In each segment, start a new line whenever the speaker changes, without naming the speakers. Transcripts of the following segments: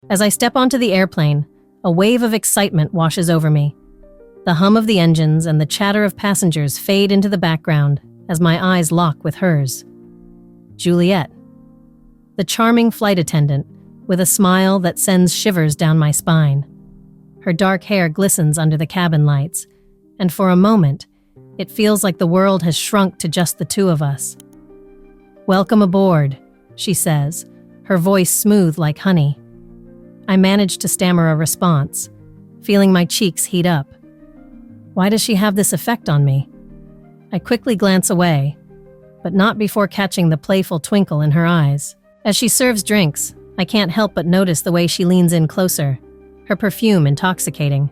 As I step onto the airplane, a wave of excitement washes over me. The hum of the engines and the chatter of passengers fade into the background as my eyes lock with hers. Juliet, the charming flight attendant with a smile that sends shivers down my spine. Her dark hair glistens under the cabin lights, and for a moment, it feels like the world has shrunk to just the two of us. "Welcome aboard," she says, her voice smooth like honey. I manage to stammer a response, feeling my cheeks heat up. Why does she have this effect on me? I quickly glance away, but not before catching the playful twinkle in her eyes. As she serves drinks, I can't help but notice the way she leans in closer, her perfume intoxicating.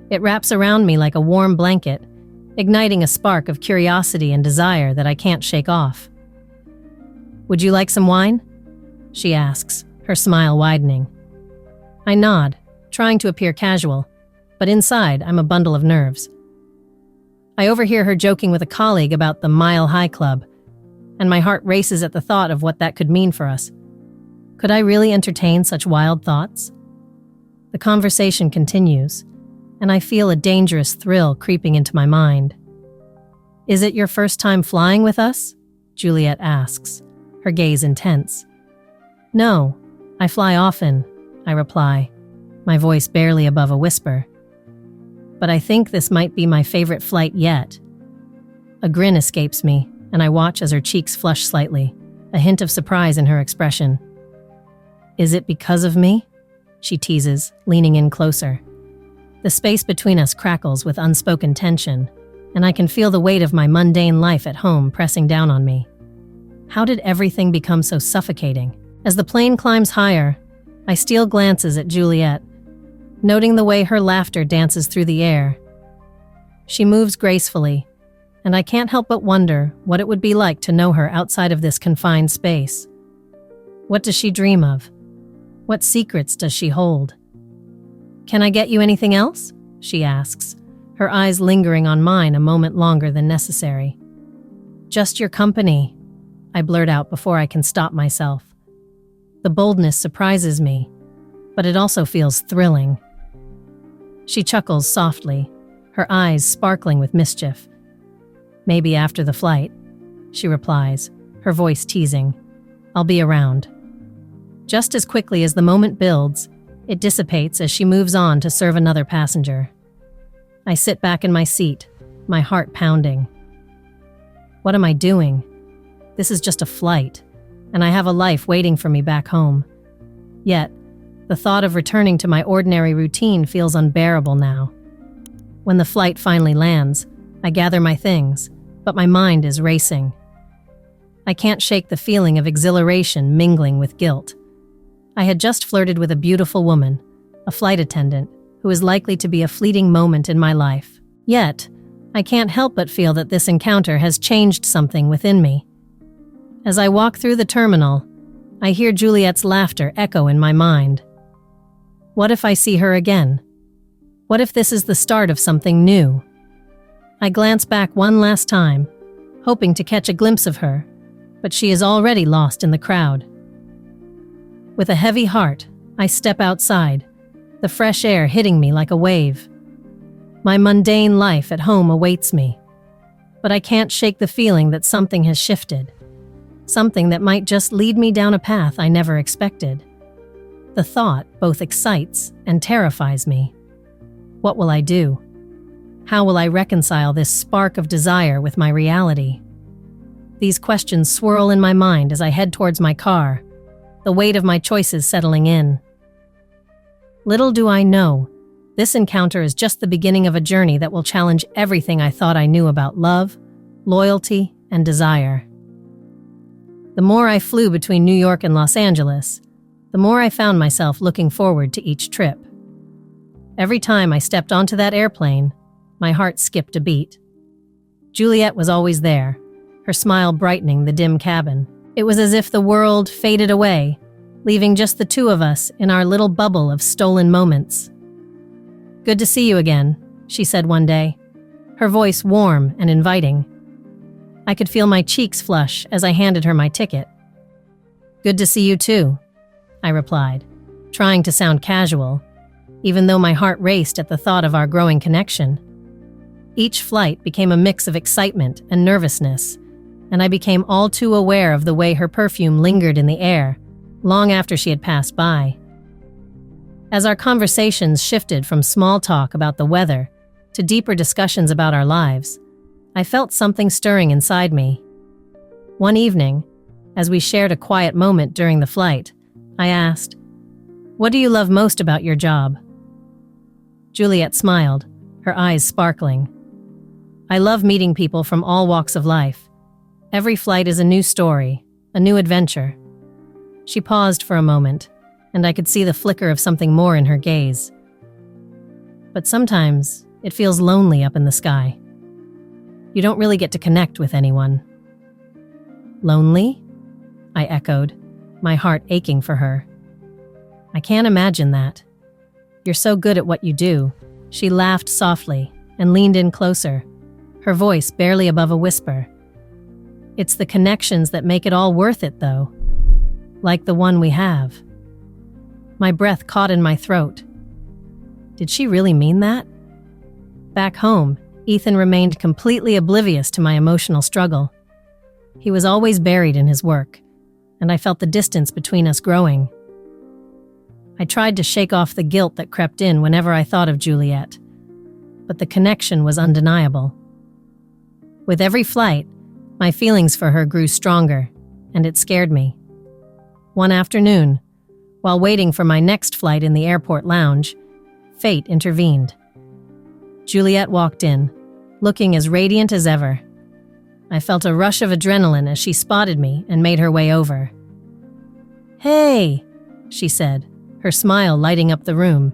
It wraps around me like a warm blanket, igniting a spark of curiosity and desire that I can't shake off. "Would you like some wine?" she asks, her smile widening. I nod, trying to appear casual, but inside I'm a bundle of nerves. I overhear her joking with a colleague about the Mile High Club, and my heart races at the thought of what that could mean for us. Could I really entertain such wild thoughts? The conversation continues, and I feel a dangerous thrill creeping into my mind. "Is it your first time flying with us?" Juliet asks, her gaze intense. "No, I fly often," I reply, my voice barely above a whisper. "But I think this might be my favorite flight yet." A grin escapes me, and I watch as her cheeks flush slightly, a hint of surprise in her expression. "Is it because of me?" she teases, leaning in closer. The space between us crackles with unspoken tension, and I can feel the weight of my mundane life at home pressing down on me. How did everything become so suffocating? As the plane climbs higher, I steal glances at Juliet, noting the way her laughter dances through the air. She moves gracefully, and I can't help but wonder what it would be like to know her outside of this confined space. What does she dream of? What secrets does she hold? "Can I get you anything else?" she asks, her eyes lingering on mine a moment longer than necessary. "Just your company," I blurt out before I can stop myself. The boldness surprises me, but it also feels thrilling. She chuckles softly, her eyes sparkling with mischief. "Maybe after the flight," she replies, her voice teasing. "I'll be around." Just as quickly as the moment builds, it dissipates as she moves on to serve another passenger. I sit back in my seat, my heart pounding. What am I doing? This is just a flight, and I have a life waiting for me back home. Yet, the thought of returning to my ordinary routine feels unbearable now. When the flight finally lands, I gather my things, but my mind is racing. I can't shake the feeling of exhilaration mingling with guilt. I had just flirted with a beautiful woman, a flight attendant, who is likely to be a fleeting moment in my life. Yet, I can't help but feel that this encounter has changed something within me. As I walk through the terminal, I hear Juliet's laughter echo in my mind. What if I see her again? What if this is the start of something new? I glance back one last time, hoping to catch a glimpse of her, but she is already lost in the crowd. With a heavy heart, I step outside, the fresh air hitting me like a wave. My mundane life at home awaits me, but I can't shake the feeling that something has shifted. Something that might just lead me down a path I never expected. The thought both excites and terrifies me. What will I do? How will I reconcile this spark of desire with my reality? These questions swirl in my mind as I head towards my car, the weight of my choices settling in. Little do I know, this encounter is just the beginning of a journey that will challenge everything I thought I knew about love, loyalty, and desire. The more I flew between New York and Los Angeles, the more I found myself looking forward to each trip. Every time I stepped onto that airplane, my heart skipped a beat. Juliet was always there, her smile brightening the dim cabin. It was as if the world faded away, leaving just the two of us in our little bubble of stolen moments. "Good to see you again," she said one day, her voice warm and inviting. I could feel my cheeks flush as I handed her my ticket. "Good to see you too," I replied, trying to sound casual, even though my heart raced at the thought of our growing connection. Each flight became a mix of excitement and nervousness, and I became all too aware of the way her perfume lingered in the air, long after she had passed by. As our conversations shifted from small talk about the weather to deeper discussions about our lives, I felt something stirring inside me. One evening, as we shared a quiet moment during the flight, I asked, "What do you love most about your job?" Juliet smiled, her eyes sparkling. "I love meeting people from all walks of life. Every flight is a new story, a new adventure." She paused for a moment, and I could see the flicker of something more in her gaze. "But sometimes it feels lonely up in the sky. You don't really get to connect with anyone." "Lonely?" I echoed, my heart aching for her. "I can't imagine that. You're so good at what you do." She laughed softly and leaned in closer, her voice barely above a whisper. "It's the connections that make it all worth it, though. Like the one we have." My breath caught in my throat. Did she really mean that? Back home, Ethan remained completely oblivious to my emotional struggle. He was always buried in his work, and I felt the distance between us growing. I tried to shake off the guilt that crept in whenever I thought of Juliet, but the connection was undeniable. With every flight, my feelings for her grew stronger, and it scared me. One afternoon, while waiting for my next flight in the airport lounge, fate intervened. Juliet walked in, looking as radiant as ever. I felt a rush of adrenaline as she spotted me and made her way over. "Hey," she said, her smile lighting up the room.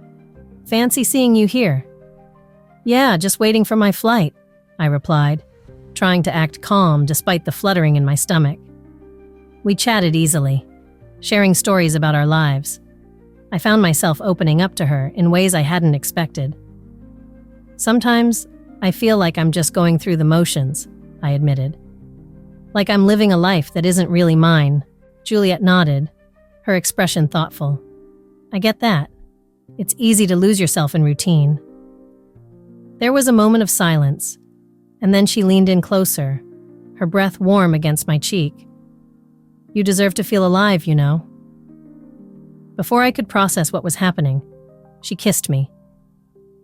"Fancy seeing you here." "Yeah, just waiting for my flight," I replied, trying to act calm despite the fluttering in my stomach. We chatted easily, sharing stories about our lives. I found myself opening up to her in ways I hadn't expected. "Sometimes I feel like I'm just going through the motions," I admitted. "Like I'm living a life that isn't really mine." Juliet nodded, her expression thoughtful. "I get that. It's easy to lose yourself in routine." There was a moment of silence, and then she leaned in closer, her breath warm against my cheek. "You deserve to feel alive, you know." Before I could process what was happening, she kissed me.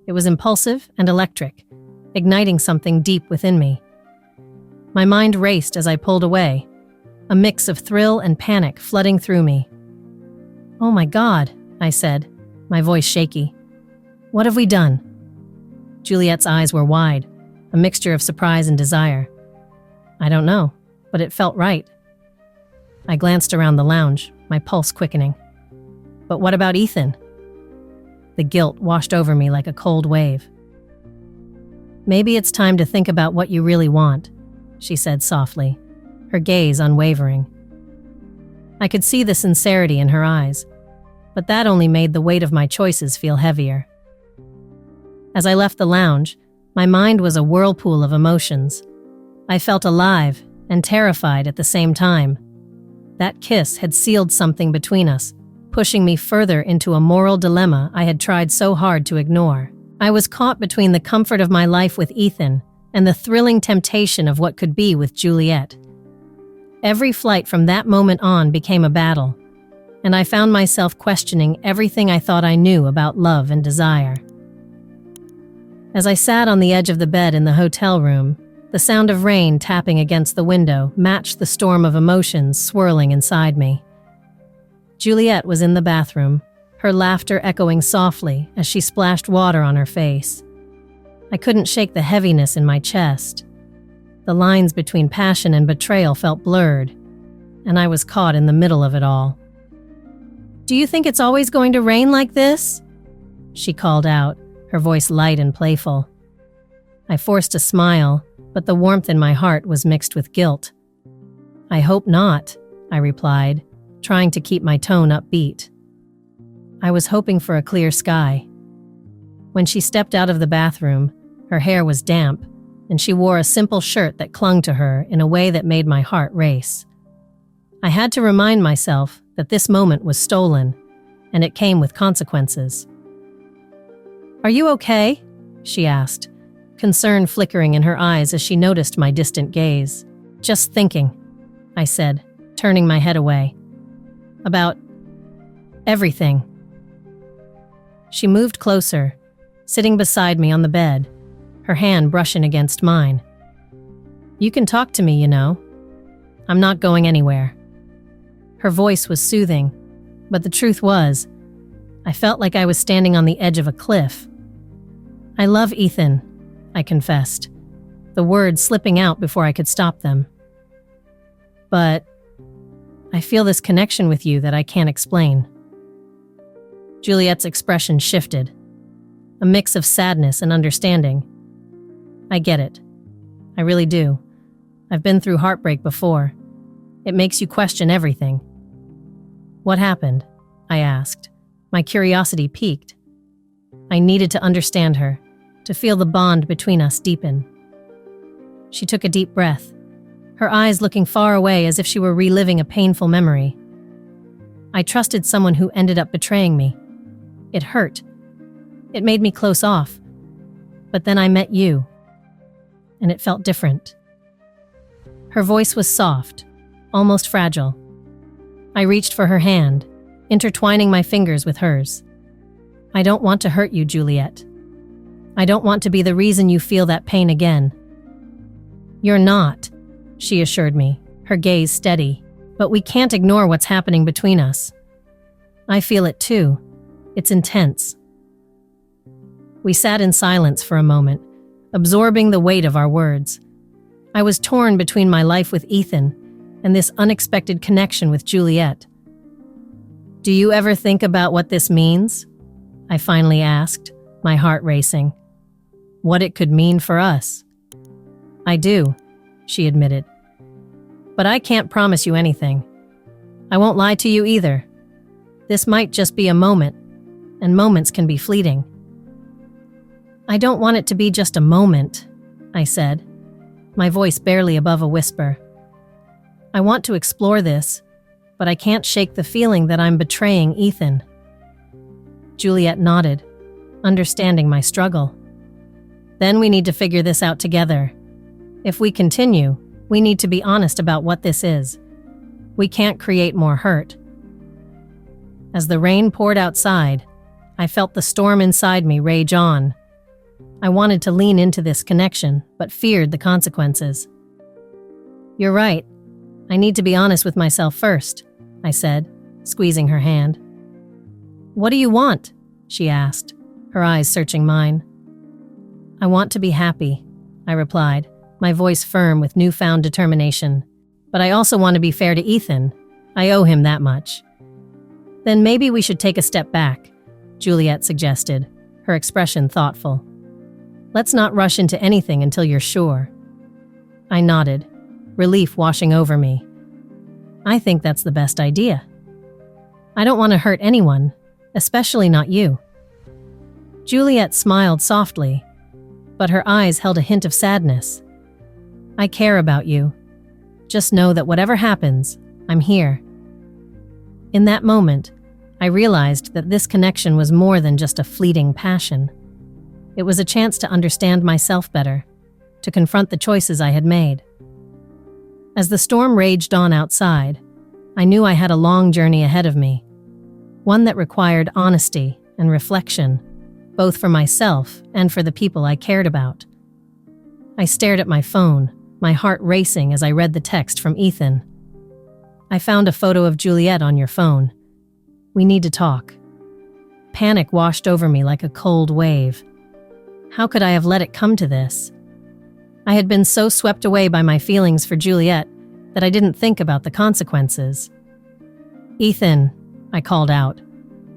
It was impulsive and electric, igniting something deep within me. My mind raced as I pulled away, a mix of thrill and panic flooding through me. "Oh my God," I said, my voice shaky. "What have we done?" Juliet's eyes were wide, a mixture of surprise and desire. "I don't know, but it felt right." I glanced around the lounge, my pulse quickening. "But what about Ethan?" The guilt washed over me like a cold wave. "Maybe it's time to think about what you really want," she said softly, her gaze unwavering. I could see the sincerity in her eyes, but that only made the weight of my choices feel heavier. As I left the lounge, my mind was a whirlpool of emotions. I felt alive and terrified at the same time. That kiss had sealed something between us, pushing me further into a moral dilemma I had tried so hard to ignore. I was caught between the comfort of my life with Ethan and the thrilling temptation of what could be with Juliet. Every flight from that moment on became a battle, and I found myself questioning everything I thought I knew about love and desire. As I sat on the edge of the bed in the hotel room, the sound of rain tapping against the window matched the storm of emotions swirling inside me. Juliet was in the bathroom, her laughter echoing softly as she splashed water on her face. I couldn't shake the heaviness in my chest. The lines between passion and betrayal felt blurred, and I was caught in the middle of it all. "Do you think it's always going to rain like this?" she called out, her voice light and playful. I forced a smile, but the warmth in my heart was mixed with guilt. "I hope not," I replied, trying to keep my tone upbeat. I was hoping for a clear sky. When she stepped out of the bathroom, her hair was damp, and she wore a simple shirt that clung to her in a way that made my heart race. I had to remind myself that this moment was stolen, and it came with consequences. "Are you okay?" she asked, concern flickering in her eyes as she noticed my distant gaze. "Just thinking," I said, turning my head away. "About everything." She moved closer, sitting beside me on the bed, her hand brushing against mine. "You can talk to me, you know. I'm not going anywhere." Her voice was soothing, but the truth was, I felt like I was standing on the edge of a cliff. "I love Ethan," I confessed, the words slipping out before I could stop them. "But I feel this connection with you that I can't explain." Juliet's expression shifted, a mix of sadness and understanding. "I get it. I really do. I've been through heartbreak before. It makes you question everything." "What happened?" I asked. My curiosity piqued. I needed to understand her, to feel the bond between us deepen. She took a deep breath, her eyes looking far away as if she were reliving a painful memory. "I trusted someone who ended up betraying me. It hurt. It made me close off. But then I met you, and it felt different." Her voice was soft, almost fragile. I reached for her hand, intertwining my fingers with hers. "I don't want to hurt you, Juliet. I don't want to be the reason you feel that pain again." "You're not," she assured me, her gaze steady. "But we can't ignore what's happening between us. I feel it too. It's intense." We sat in silence for a moment, absorbing the weight of our words. I was torn between my life with Ethan and this unexpected connection with Juliet. "Do you ever think about what this means?" I finally asked, my heart racing. "What it could mean for us?" "I do," she admitted. "But I can't promise you anything. I won't lie to you either. This might just be a moment, and moments can be fleeting." "I don't want it to be just a moment," I said, my voice barely above a whisper. "I want to explore this, but I can't shake the feeling that I'm betraying Ethan." Juliet nodded, understanding my struggle. "Then we need to figure this out together. If we continue, we need to be honest about what this is. We can't create more hurt." As the rain poured outside, I felt the storm inside me rage on. I wanted to lean into this connection, but feared the consequences. "You're right. I need to be honest with myself first," I said, squeezing her hand. "What do you want?" she asked, her eyes searching mine. "I want to be happy," I replied, my voice firm with newfound determination. "But I also want to be fair to Ethan. I owe him that much." "Then maybe we should take a step back," Juliet suggested, her expression thoughtful. "Let's not rush into anything until you're sure." I nodded, relief washing over me. "I think that's the best idea. I don't want to hurt anyone, especially not you." Juliet smiled softly, but her eyes held a hint of sadness. "I care about you. Just know that whatever happens, I'm here." In that moment, I realized that this connection was more than just a fleeting passion. It was a chance to understand myself better, to confront the choices I had made. As the storm raged on outside, I knew I had a long journey ahead of me, one that required honesty and reflection, both for myself and for the people I cared about. I stared at my phone, my heart racing as I read the text from Ethan. "I found a photo of Juliet on your phone. We need to talk." Panic washed over me like a cold wave. How could I have let it come to this? I had been so swept away by my feelings for Juliet that I didn't think about the consequences. "Ethan," I called out,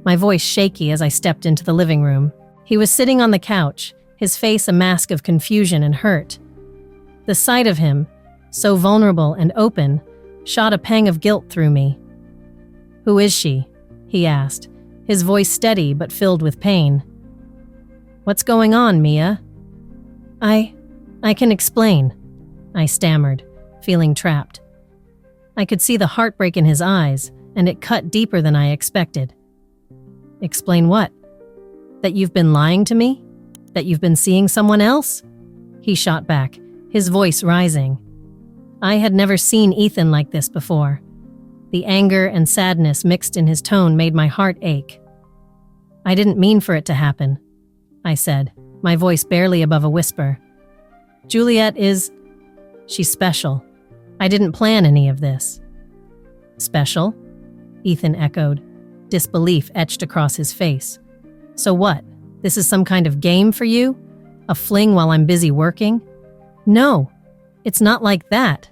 my voice shaky as I stepped into the living room. He was sitting on the couch, his face a mask of confusion and hurt. The sight of him, so vulnerable and open, shot a pang of guilt through me. "Who is she?" he asked, his voice steady but filled with pain. "What's going on, Mia?" I can explain," I stammered, feeling trapped. I could see the heartbreak in his eyes, and it cut deeper than I expected. Explain what? That you've been lying to me? That you've been seeing someone else? He shot back, his voice rising. I had never seen Ethan like this before. The anger and sadness mixed in his tone made my heart ache. I didn't mean for it to happen, I said, my voice barely above a whisper. Juliet she's special. I didn't plan any of this. Special? Ethan echoed, disbelief etched across his face. So what? This is some kind of game for you? A fling while I'm busy working? No, it's not like that,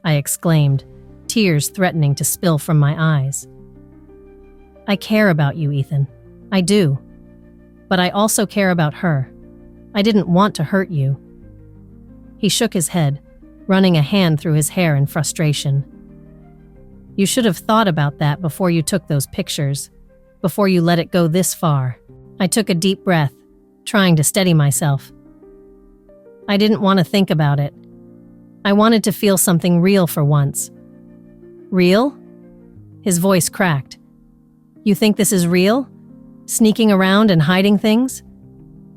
I exclaimed, tears threatening to spill from my eyes. I care about you, Ethan. I do. But I also care about her. I didn't want to hurt you. He shook his head, running a hand through his hair in frustration. You should have thought about that before you took those pictures, before you let it go this far. I took a deep breath, trying to steady myself. I didn't want to think about it. I wanted to feel something real for once. Real? His voice cracked. You think this is real? Sneaking around and hiding things?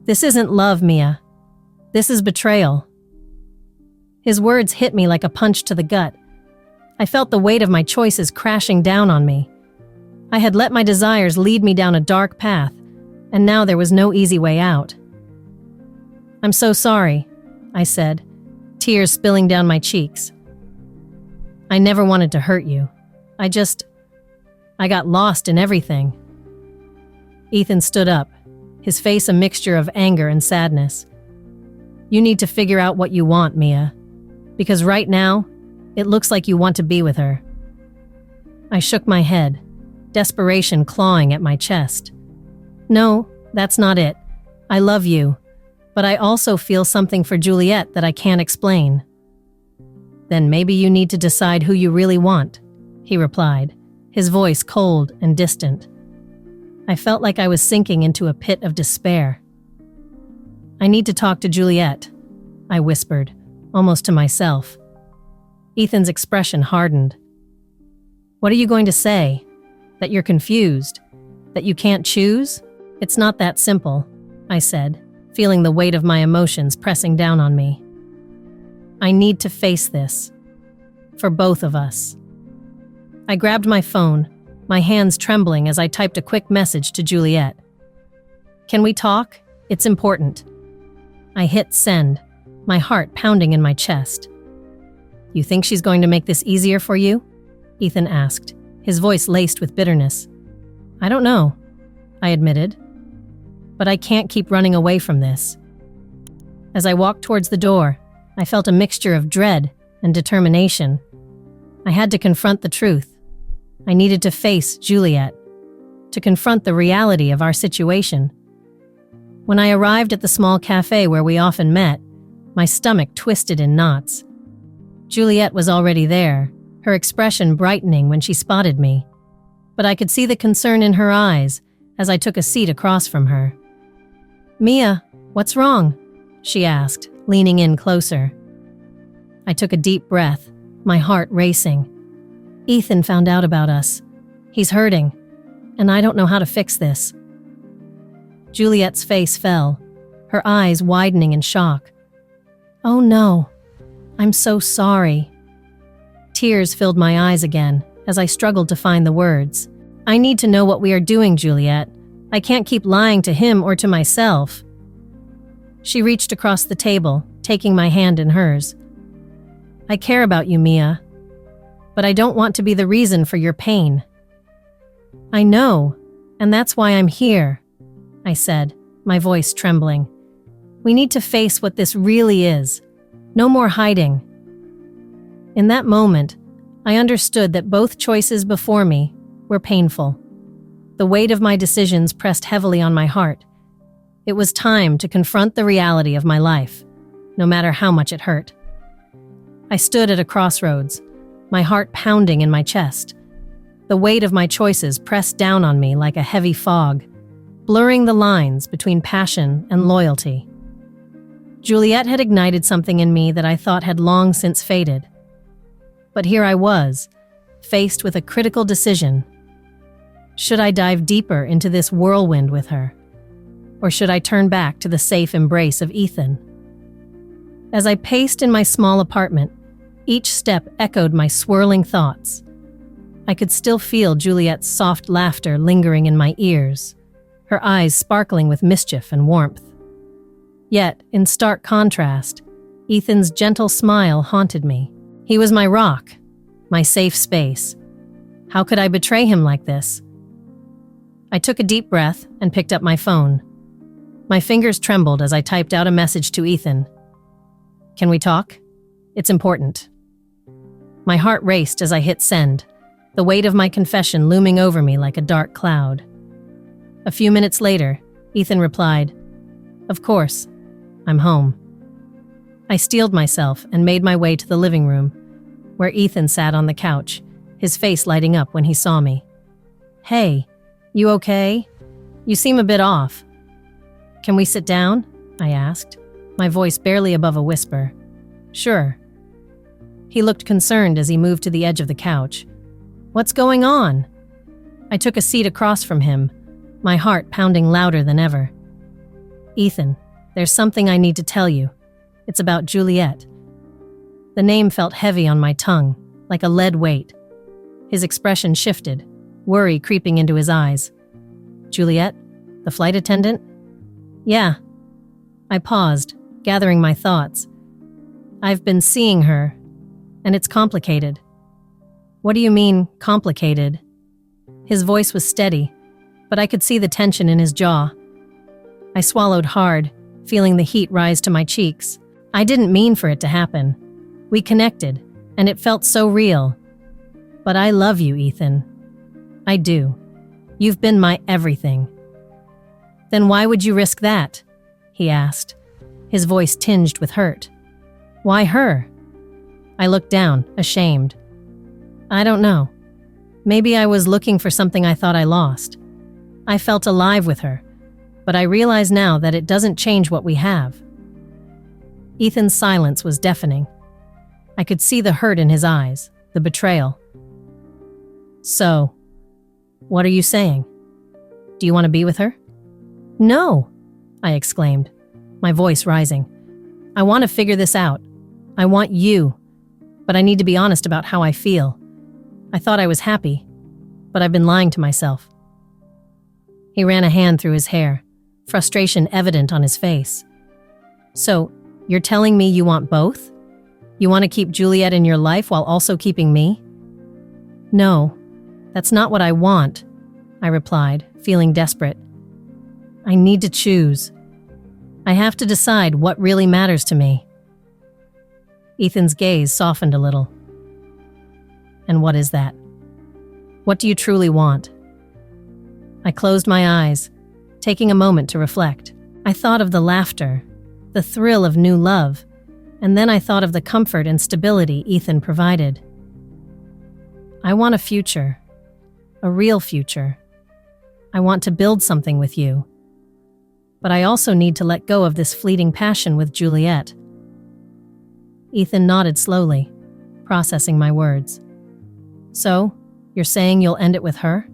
This isn't love, Mia. This is betrayal. His words hit me like a punch to the gut. I felt the weight of my choices crashing down on me. I had let my desires lead me down a dark path, and now there was no easy way out. I'm so sorry, I said, tears spilling down my cheeks. I never wanted to hurt you. I got lost in everything. Ethan stood up, his face a mixture of anger and sadness. You need to figure out what you want, Mia, because right now, it looks like you want to be with her. I shook my head, desperation clawing at my chest. No, that's not it. I love you, but I also feel something for Juliet that I can't explain. Then maybe you need to decide who you really want, he replied, his voice cold and distant. I felt like I was sinking into a pit of despair. I need to talk to Juliet, I whispered, almost to myself. Ethan's expression hardened. What are you going to say? That you're confused? That you can't choose? It's not that simple, I said, feeling the weight of my emotions pressing down on me. I need to face this. For both of us. I grabbed my phone, my hands trembling as I typed a quick message to Juliet. Can we talk? It's important. I hit send, my heart pounding in my chest. You think she's going to make this easier for you? Ethan asked, his voice laced with bitterness. I don't know, I admitted. But I can't keep running away from this. As I walked towards the door, I felt a mixture of dread and determination. I had to confront the truth. I needed to face Juliet, to confront the reality of our situation. When I arrived at the small cafe where we often met, my stomach twisted in knots. Juliet was already there, her expression brightening when she spotted me. But I could see the concern in her eyes as I took a seat across from her. Mia, what's wrong? She asked, leaning in closer. I took a deep breath, my heart racing. Ethan found out about us. He's hurting, and I don't know how to fix this. Juliet's face fell, her eyes widening in shock. Oh no. I'm so sorry. Tears filled my eyes again as I struggled to find the words. I need to know what we are doing, Juliet. I can't keep lying to him or to myself. She reached across the table, taking my hand in hers. I care about you, Mia, but I don't want to be the reason for your pain. I know, and that's why I'm here, I said, my voice trembling. We need to face what this really is. No more hiding. In that moment, I understood that both choices before me were painful. The weight of my decisions pressed heavily on my heart. It was time to confront the reality of my life, no matter how much it hurt. I stood at a crossroads, my heart pounding in my chest. The weight of my choices pressed down on me like a heavy fog, blurring the lines between passion and loyalty. Juliet had ignited something in me that I thought had long since faded. But here I was, faced with a critical decision. Should I dive deeper into this whirlwind with her? Or should I turn back to the safe embrace of Ethan? As I paced in my small apartment, each step echoed my swirling thoughts. I could still feel Juliet's soft laughter lingering in my ears, her eyes sparkling with mischief and warmth. Yet, in stark contrast, Ethan's gentle smile haunted me. He was my rock, my safe space. How could I betray him like this? I took a deep breath and picked up my phone. My fingers trembled as I typed out a message to Ethan. "Can we talk? It's important." My heart raced as I hit send, the weight of my confession looming over me like a dark cloud. A few minutes later, Ethan replied, "Of course, I'm home." I steeled myself and made my way to the living room, where Ethan sat on the couch, his face lighting up when he saw me. "Hey, you okay? You seem a bit off." "Can we sit down?" I asked, my voice barely above a whisper. "Sure." He looked concerned as he moved to the edge of the couch. "What's going on?" I took a seat across from him, my heart pounding louder than ever. "Ethan, there's something I need to tell you. It's about Juliet." The name felt heavy on my tongue, like a lead weight. His expression shifted, worry creeping into his eyes. "Juliet? The flight attendant?" "Yeah." I paused, gathering my thoughts. "I've been seeing her, and it's complicated." "What do you mean, complicated?" His voice was steady, but I could see the tension in his jaw. I swallowed hard, feeling the heat rise to my cheeks. I didn't mean for it to happen. We connected, and it felt so real. But I love you, Ethan. I do. You've been my everything. "Then why would you risk that?" he asked, his voice tinged with hurt. "Why her?" I looked down, ashamed. I don't know. Maybe I was looking for something I thought I lost. I felt alive with her, but I realize now that it doesn't change what we have. Ethan's silence was deafening. I could see the hurt in his eyes, the betrayal. "So, what are you saying? Do you want to be with her?" "No," I exclaimed, my voice rising. "I want to figure this out. I want you, but I need to be honest about how I feel. I thought I was happy, but I've been lying to myself." He ran a hand through his hair, frustration evident on his face. "So, you're telling me you want both? You want to keep Juliet in your life while also keeping me?" "No, that's not what I want," I replied, feeling desperate. "I need to choose. I have to decide what really matters to me." Ethan's gaze softened a little. "And what is that? What do you truly want?" I closed my eyes, taking a moment to reflect. I thought of the laughter, the thrill of new love, and then I thought of the comfort and stability Ethan provided. I want a future, a real future. I want to build something with you. But I also need to let go of this fleeting passion with Juliet. Ethan nodded slowly, processing my words. "So, you're saying you'll end it with her?"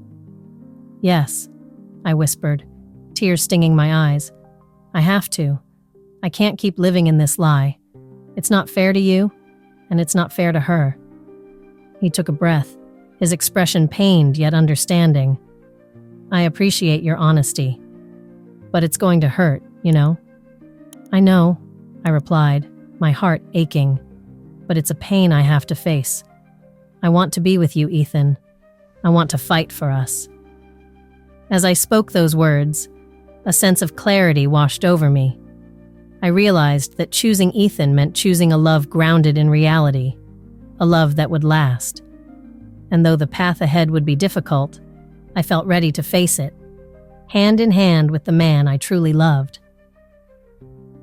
"Yes," I whispered, tears stinging my eyes. "I have to. I can't keep living in this lie. It's not fair to you, and it's not fair to her." He took a breath, his expression pained yet understanding. "I appreciate your honesty, but it's going to hurt, you know?" "I know," I replied, my heart aching, "but it's a pain I have to face. I want to be with you, Ethan. I want to fight for us." As I spoke those words, a sense of clarity washed over me. I realized that choosing Ethan meant choosing a love grounded in reality, a love that would last. And though the path ahead would be difficult, I felt ready to face it, hand in hand with the man I truly loved.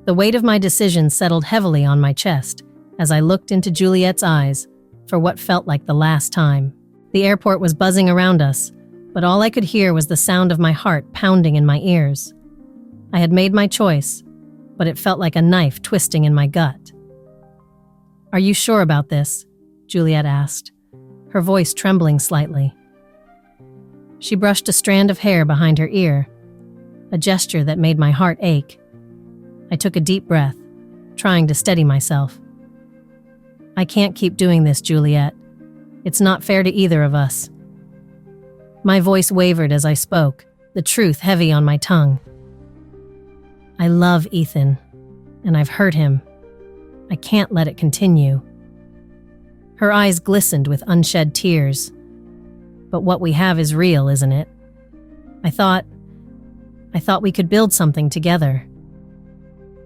The weight of my decision settled heavily on my chest as I looked into Juliet's eyes for what felt like the last time. The airport was buzzing around us, but all I could hear was the sound of my heart pounding in my ears. I had made my choice, but it felt like a knife twisting in my gut. "Are you sure about this?" Juliet asked, her voice trembling slightly. She brushed a strand of hair behind her ear, a gesture that made my heart ache. I took a deep breath, trying to steady myself. I can't keep doing this, Juliet. It's not fair to either of us. My voice wavered as I spoke, the truth heavy on my tongue. I love Ethan, and I've hurt him. I can't let it continue. Her eyes glistened with unshed tears. But what we have is real, isn't it? I thought we could build something together.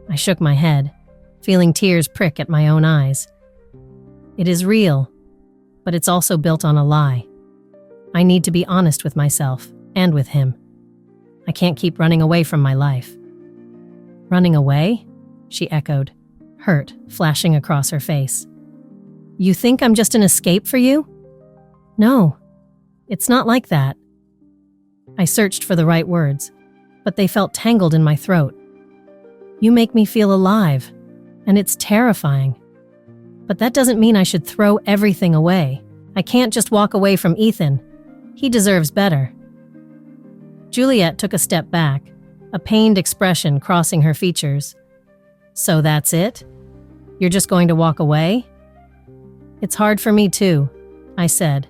I shook my head, feeling tears prick at my own eyes. It is real, but it's also built on a lie. I need to be honest with myself and with him. I can't keep running away from my life. Running away? She echoed, hurt flashing across her face. You think I'm just an escape for you? No, it's not like that. I searched for the right words, but they felt tangled in my throat. You make me feel alive, and it's terrifying. But that doesn't mean I should throw everything away. I can't just walk away from Ethan. He deserves better. Juliet took a step back, a pained expression crossing her features. So that's it? You're just going to walk away? It's hard for me too, I said,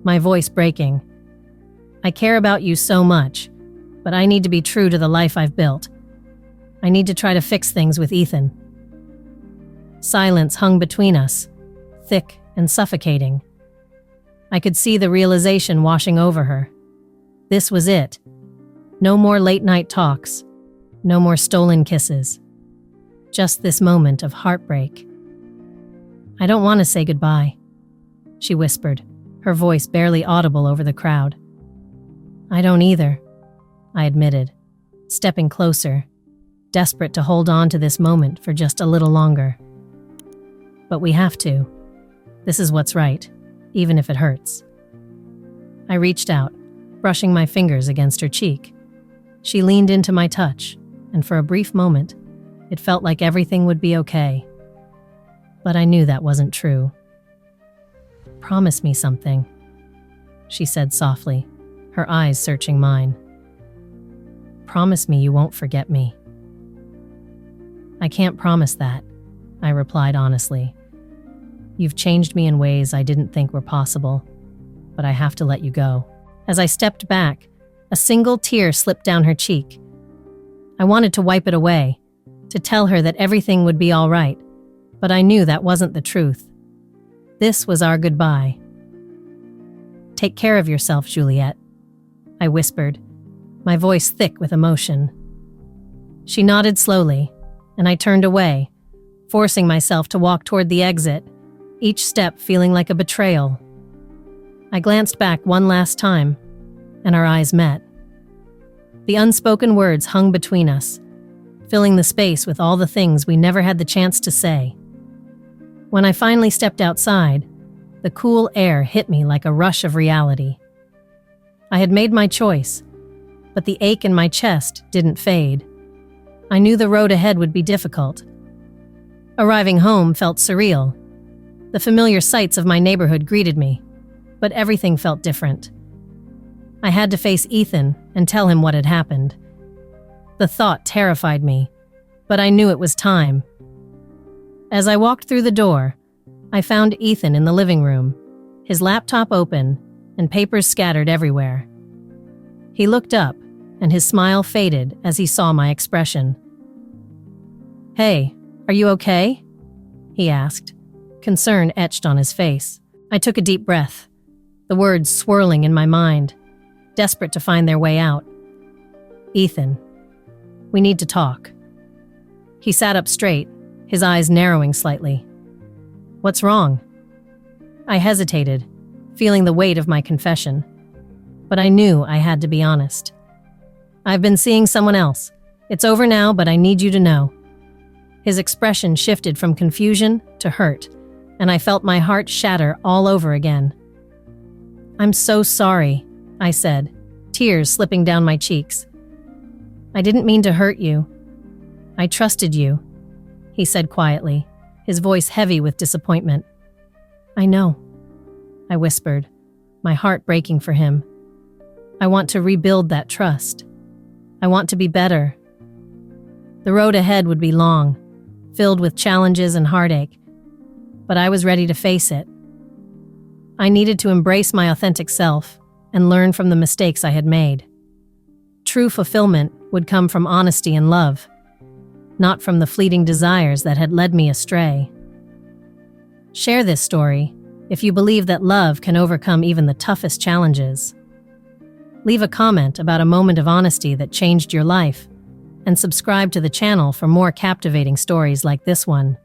my voice breaking. I care about you so much, but I need to be true to the life I've built. I need to try to fix things with Ethan. Silence hung between us, thick and suffocating. I could see the realization washing over her. This was it. No more late-night talks. No more stolen kisses. Just this moment of heartbreak. I don't want to say goodbye, she whispered, her voice barely audible over the crowd. I don't either, I admitted, stepping closer, desperate to hold on to this moment for just a little longer. But we have to. This is what's right, even if it hurts. I reached out, brushing my fingers against her cheek. She leaned into my touch, and for a brief moment, it felt like everything would be okay. But I knew that wasn't true. Promise me something, she said softly, her eyes searching mine. Promise me you won't forget me. I can't promise that, I replied honestly. You've changed me in ways I didn't think were possible, but I have to let you go. As I stepped back, a single tear slipped down her cheek. I wanted to wipe it away, to tell her that everything would be all right, but I knew that wasn't the truth. This was our goodbye. Take care of yourself, Juliet, I whispered, my voice thick with emotion. She nodded slowly, and I turned away, forcing myself to walk toward the exit, each step feeling like a betrayal. I glanced back one last time, and our eyes met. The unspoken words hung between us, filling the space with all the things we never had the chance to say. When I finally stepped outside, the cool air hit me like a rush of reality. I had made my choice, but the ache in my chest didn't fade. I knew the road ahead would be difficult. Arriving home felt surreal. The familiar sights of my neighborhood greeted me, but everything felt different. I had to face Ethan and tell him what had happened. The thought terrified me, but I knew it was time. As I walked through the door, I found Ethan in the living room, his laptop open and papers scattered everywhere. He looked up, and his smile faded as he saw my expression. "Hey, are you okay?" he asked, concern etched on his face. I took a deep breath, the words swirling in my mind, desperate to find their way out. "Ethan, we need to talk." He sat up straight, his eyes narrowing slightly. "What's wrong?" I hesitated, feeling the weight of my confession, but I knew I had to be honest. "I've been seeing someone else. It's over now, but I need you to know." His expression shifted from confusion to hurt, and I felt my heart shatter all over again. "I'm so sorry," I said, tears slipping down my cheeks. "I didn't mean to hurt you. I trusted you," he said quietly, his voice heavy with disappointment. "I know," I whispered, my heart breaking for him. I want to rebuild that trust. I want to be better. The road ahead would be long, filled with challenges and heartache, but I was ready to face it. I needed to embrace my authentic self and learn from the mistakes I had made. True fulfillment would come from honesty and love, not from the fleeting desires that had led me astray. Share this story if you believe that love can overcome even the toughest challenges. Leave a comment about a moment of honesty that changed your life, and subscribe to the channel for more captivating stories like this one.